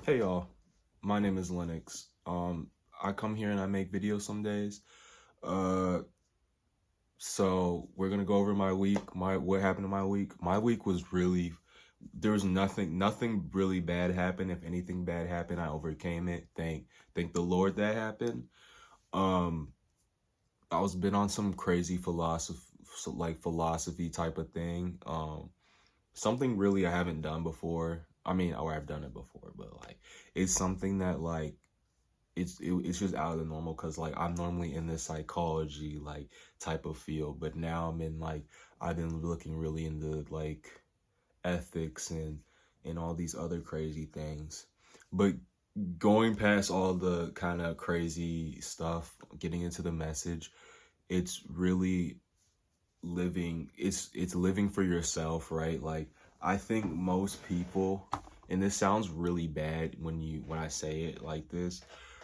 Hey y'all, my name is Lennox. I come here and I make videos some days. Uh, so we're gonna go over my week, what happened in my week. My week was really, there was nothing really bad happened. If anything bad happened, I overcame it. Thank the Lord that happened. Um, I was been on some crazy philosophy type of thing. Something really I haven't done before. I mean, or I've done it before, but like it's something that like it's just out of the normal because like I'm normally in this psychology like type of field, but now I'm in like I've been looking really into like ethics and all these other crazy things. But going past all the kind of crazy stuff, getting into the message, it's really it's living for yourself, right? Like I think most people, and this sounds really bad when I say it like this,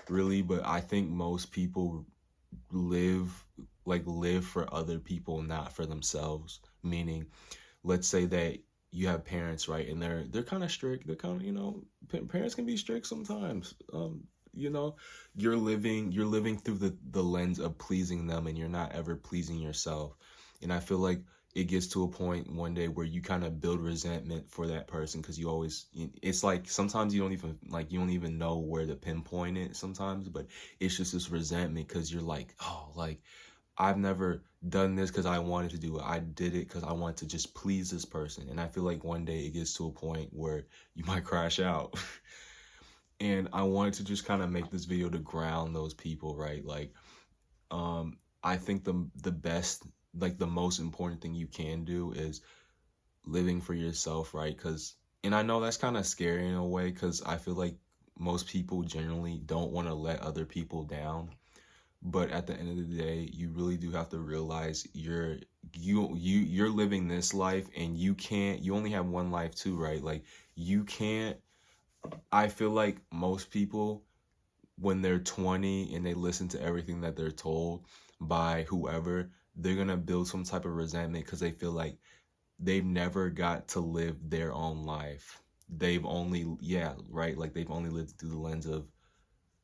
really, but I think most people live live for other people, not for themselves. Meaning, let's say that you have parents, right, and they're kind of strict. They're kind of, parents can be strict sometimes. You know, you're living through the lens of pleasing them, and you're not ever pleasing yourself. And I feel like it gets to a point one day where you kind of build resentment for that person because it's like sometimes you don't even know where to pinpoint it sometimes, but it's just this resentment because you're like, oh, like I've never done this because I wanted to do it. I did it because I wanted to just please this person. And I feel like one day it gets to a point where you might crash out. And I wanted to just kind of make this video to ground those people, right? Like, I think the best, like the most important thing you can do is living for yourself, right? Because, and I know that's kind of scary in a way because I feel like most people generally don't want to let other people down, but at the end of the day you really do have to realize you're living this life and you only have one life too, right? Like you can't I feel like most people when they're 20 and they listen to everything that they're told by whoever, they're gonna build some type of resentment because they feel like they've never got to live their own life. They've only, yeah, right, like they've only lived through the lens of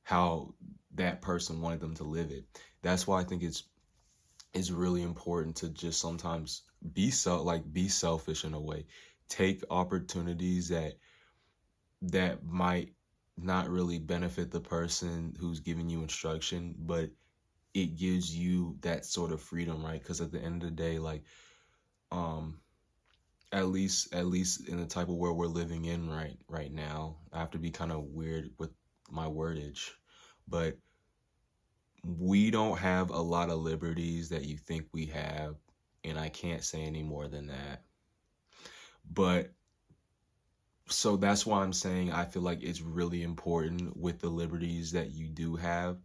how that person wanted them to live it. That's why I think it's really important to just sometimes be selfish in a way. Take opportunities that might not really benefit the person who's giving you instruction, but it gives you that sort of freedom, right? Because at the end of the day, like um at least in the type of world we're living in right now, I have to be kind of weird with my wordage, but we don't have a lot of liberties that you think we have, and I can't say any more than that. But so that's why I'm saying I feel like it's really important with the liberties that you do have,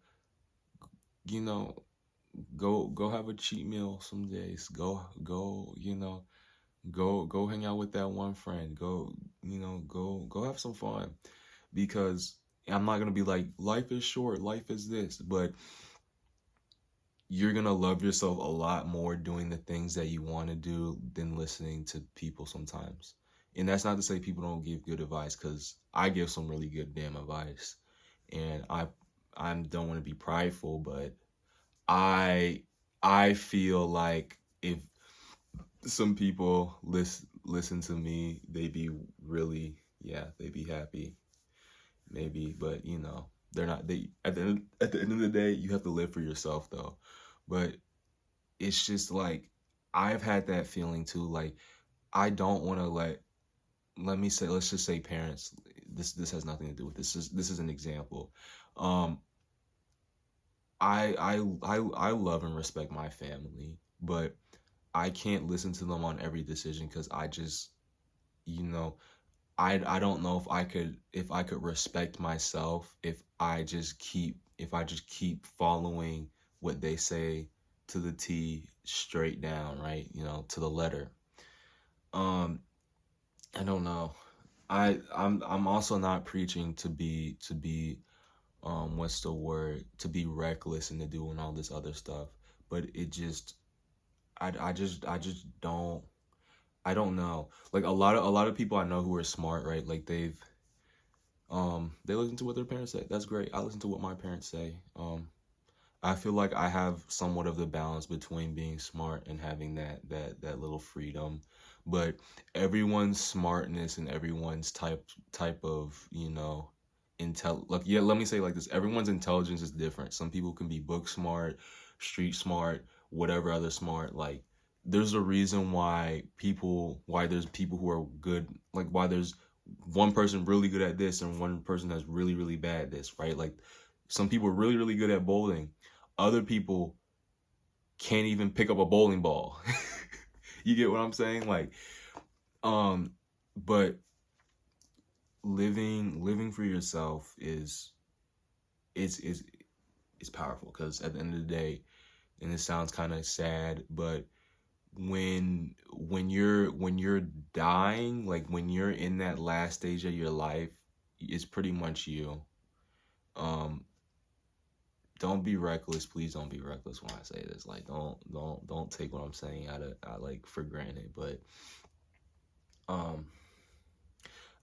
you know, go have a cheat meal some days. Go, go hang out with that one friend. Go have some fun because I'm not gonna be like life is short, life is this, but you're gonna love yourself a lot more doing the things that you want to do than listening to people sometimes. And that's not to say people don't give good advice, because I give some really good damn advice. And I don't want to be prideful, but I I feel like if some people listen to me, they be really, yeah, they be happy maybe, but they're not. They at the end of the day, you have to live for yourself though. But it's just like I've had that feeling too. Like I don't want to let me say, let's just say parents. This has nothing to do with this is an example. Um, I love and respect my family, but I can't listen to them on every decision because I just you know I don't know if I could respect myself if I just keep following what they say to the T straight down, right? To the letter. Um, I don't know. I'm also not preaching to be what's the word? To be reckless and to doing all this other stuff. But it just I just don't know. Like a lot of people I know who are smart, right? Like they've They listen to what their parents say. That's great. I listen to what my parents say. I feel like I have somewhat of the balance between being smart and having that little freedom. But everyone's smartness and everyone's type of, like, yeah, let me say it like this. Everyone's intelligence is different. Some people can be book smart, street smart, whatever other smart. Like, there's a reason why there's people who are good, like why there's one person really good at this and one person that's really, really bad at this, right? Like, some people are really, really good at bowling. Other people can't even pick up a bowling ball. You get what I'm saying? Like, but living for yourself is powerful, because at the end of the day, and it sounds kind of sad, but when you're dying, like when you're in that last stage of your life, it's pretty much you. Um, don't be reckless. Please don't be reckless when I say this. Like, don't take what I'm saying out like for granted. But um,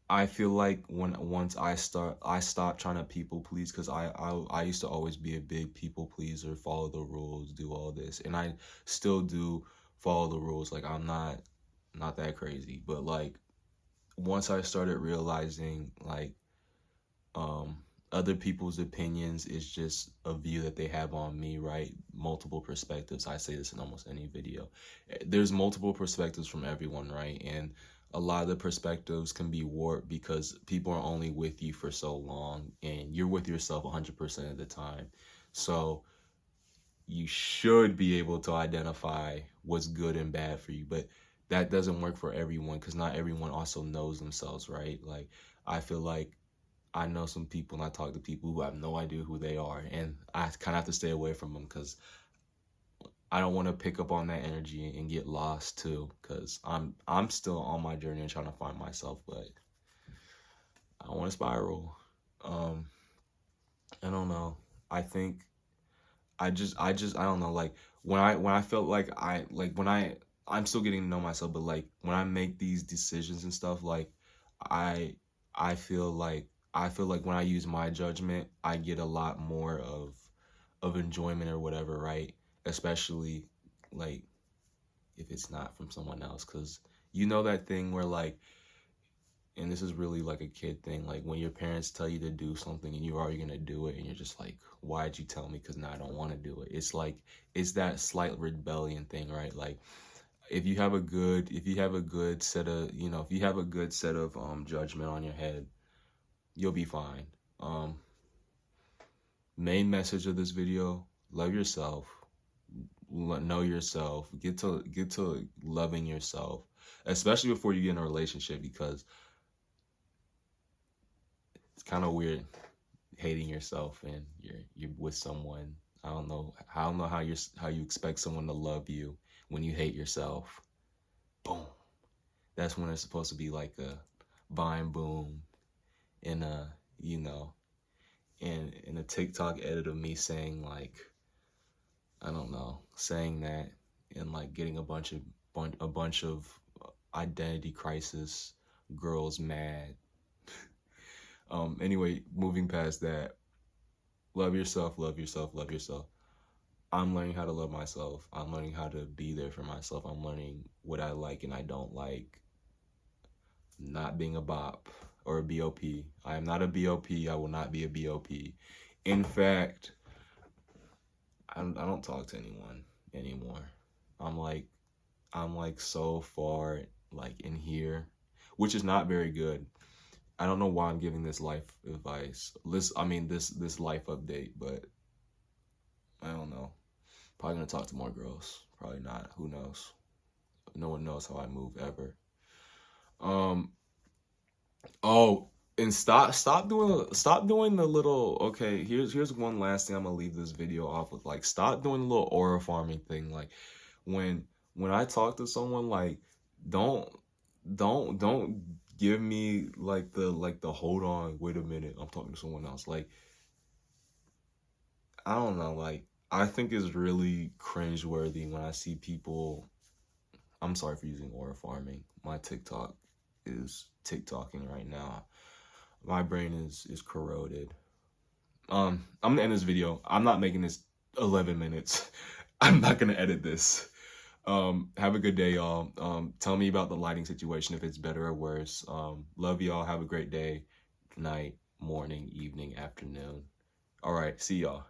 I feel like once I stopped trying to people please, because I used to always be a big people pleaser, follow the rules, do all this, and I still do follow the rules. Like, I'm not that crazy, but like once I started realizing like um other people's opinions is just a view that they have on me, right? Multiple perspectives. I say this in almost any video. There's multiple perspectives from everyone, right? And a lot of the perspectives can be warped because people are only with you for so long and you're with yourself 100% of the time. So you should be able to identify what's good and bad for you, but that doesn't work for everyone, because not everyone also knows themselves, right? Like, I feel like I know some people and I talk to people who have no idea who they are, and I kind of have to stay away from them because I don't want to pick up on that energy and get lost too, because I'm still on my journey and trying to find myself, but I don't want to spiral. Um, I don't know. I think I don't know, like when I felt like I'm still getting to know myself, but like when I make these decisions and stuff, like I I feel like when I use my judgment, I get a lot more of enjoyment or whatever, right? Especially like if it's not from someone else, because you know that thing where like, and this is really like a kid thing, like when your parents tell you to do something and you're already gonna do it and you're just like, why'd you tell me? Because now I don't want to do it. It's like, it's that slight rebellion thing, right? Like, if you have a good set of, if you have a good set of judgment on your head, you'll be fine. um Main message of this video: love yourself, know yourself, get to loving yourself, especially before you get in a relationship, because it's kind of weird hating yourself and you're with someone. I don't know how you expect someone to love you when you hate yourself. Boom. That's when it's supposed to be like a vine boom in a, in a TikTok edit of me saying like, I don't know, saying that and like getting a bunch of identity crisis girls mad. Anyway, moving past that, love yourself, love yourself, love yourself. I'm learning how to love myself. I'm learning how to be there for myself. I'm learning what I like and I don't like. Not being a bop or a BOP. I am not a BOP. I will not be a BOP. In fact, I don't talk to anyone anymore. I'm like so far like in here, which is not very good. I don't know why I'm giving this life advice. This life update, but I don't know. Probably gonna talk to more girls. Probably not. Who knows? No one knows how I move ever. Um. Oh, and stop doing the little. Okay, here's one last thing I'm gonna leave this video off with. Like, stop doing the little aura farming thing. Like, when when I talk to someone, like, don't don't give me like the hold on, wait a minute, I'm talking to someone else. Like, I don't know. Like, I think it's really cringeworthy when I see people. I'm sorry for using aura farming. My TikTok is TikToking right now. My brain is corroded. I'm gonna end this video. I'm not making this 11 minutes. I'm not gonna edit this. Have a good day, y'all. Tell me about the lighting situation, if it's better or worse. Love y'all. Have a great day, night, morning, evening, afternoon. All right, see y'all.